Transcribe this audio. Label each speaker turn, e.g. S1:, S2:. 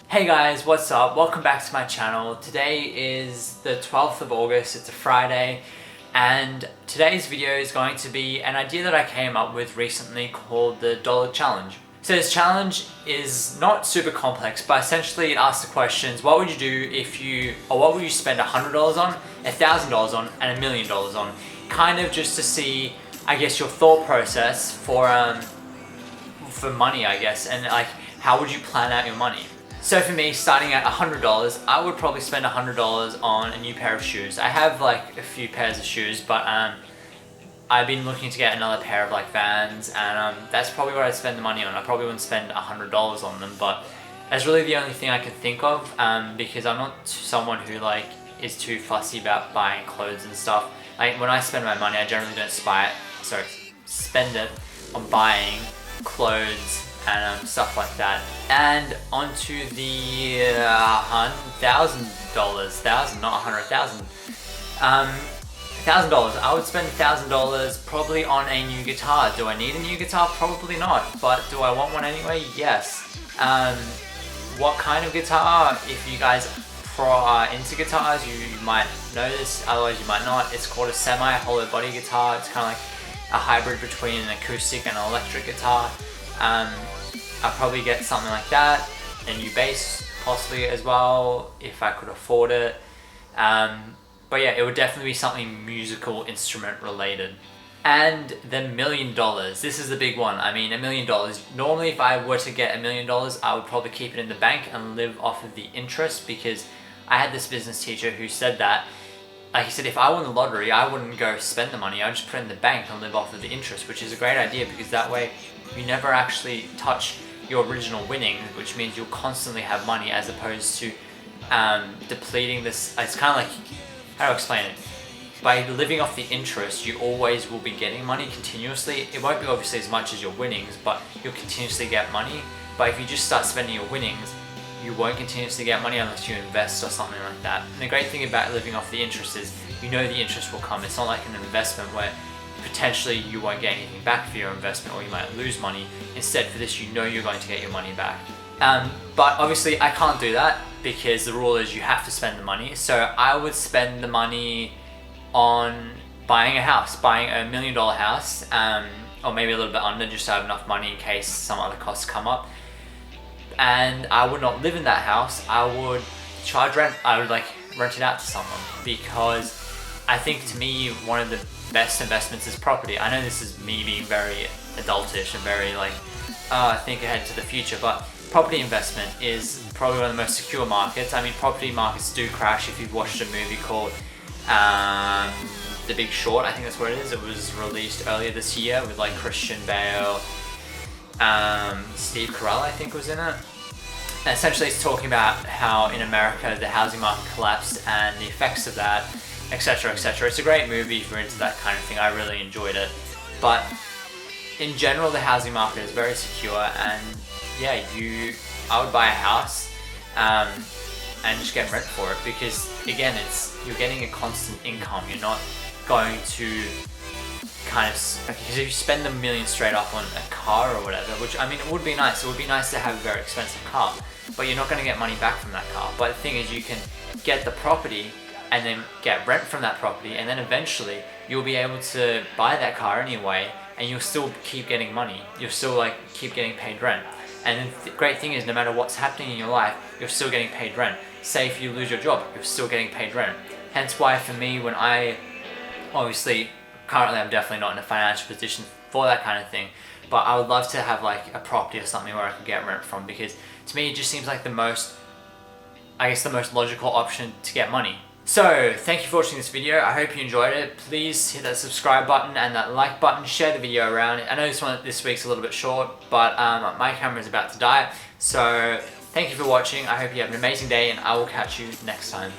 S1: Hey guys, what's up? Welcome back to my channel. Today is the 12th of August, it's a Friday, and today's video is going to be an idea that I came up with recently called the dollar challenge. So this challenge is not super complex, but essentially it asks the questions, what would you do if you, or what would you spend $100 on, $1,000 on, and $1 million on? Kind of just to see, I guess, your thought process for money, I guess, and like, how would you plan out your money? So for me, starting at $100, I would probably spend $100 on a new pair of shoes. I have like a few pairs of shoes, but I've been looking to get another pair of like Vans, and that's probably what I'd spend the money on. I probably wouldn't spend $100 on them, but that's really the only thing I can think of, because I'm not someone who like is too fussy about buying clothes and stuff. Like when I spend my money, I generally don't spend it on buying clothes and stuff like that. And onto the $1,000, not $100,000. $1,000. I would spend $1,000 probably on a new guitar. Do I need a new guitar? Probably not. But do I want one anyway? Yes. What kind of guitar? If you guys are into guitars, you might know this. Otherwise, you might not. It's called a semi-hollow body guitar. It's kind of like a hybrid between an acoustic and an electric guitar. I'll probably get something like that, a new bass possibly as well, if I could afford it. But yeah, it would definitely be something musical instrument related. And the $1 million, this is the big one. I mean, $1 million. Normally if I were to get $1 million, I would probably keep it in the bank and live off of the interest, because I had this business teacher who said that, like he said, if I won the lottery, I wouldn't go spend the money, I'd just put it in the bank and live off of the interest, which is a great idea, because that way you never actually touch your original winnings, which means you'll constantly have money, as opposed to depleting this. It's kind of like, how do I explain it? By living off the interest, you always will be getting money continuously. It won't be obviously as much as your winnings, but you'll continuously get money. But if you just start spending your winnings, you won't continuously get money unless you invest or something like that. And the great thing about living off the interest is you know the interest will come. It's not like an investment where potentially you won't get anything back for your investment, or you might lose money. Instead, for this, you know you're going to get your money back. But obviously I can't do that, because the rule is you have to spend the money. So I would spend the money on buying a house, buying $1 million house, or maybe a little bit under, just to have enough money in case some other costs come up. And I would not live in that house. I would charge rent. I would like rent it out to someone, because I think, to me, one of the best investments is property. I know this is me being very adultish and very like, think ahead to the future, but property investment is probably one of the most secure markets. I mean, property markets do crash. If you've watched a movie called The Big Short, I think that's what it is. It was released earlier this year with like Christian Bale, Steve Carell, I think, was in it. And essentially it's talking about how in America the housing market collapsed and the effects of that, etc, etc. It's a great movie if you're into that kind of thing. I really enjoyed it. But in general, the housing market is very secure, and yeah, I would buy a house and just get rent for it, because again, you're getting a constant income. You're not going to because if you spend $1 million straight up on a car or whatever, which, I mean, it would be nice. It would be nice to have a very expensive car, but you're not going to get money back from that car. But the thing is, you can get the property and then get rent from that property, and then eventually you'll be able to buy that car anyway, and you'll still keep getting money. You'll still like keep getting paid rent. And the great thing is, no matter what's happening in your life, you're still getting paid rent. Say if you lose your job, you're still getting paid rent. Hence why, for me, when currently I'm definitely not in a financial position for that kind of thing, but I would love to have like a property or something where I could get rent from, because to me it just seems like the most logical option to get money. So thank you for watching this video. I hope you enjoyed it. Please hit that subscribe button and that like button. Share the video around. I know this week's a little bit short, but my camera is about to die. So thank you for watching. I hope you have an amazing day, and I will catch you next time.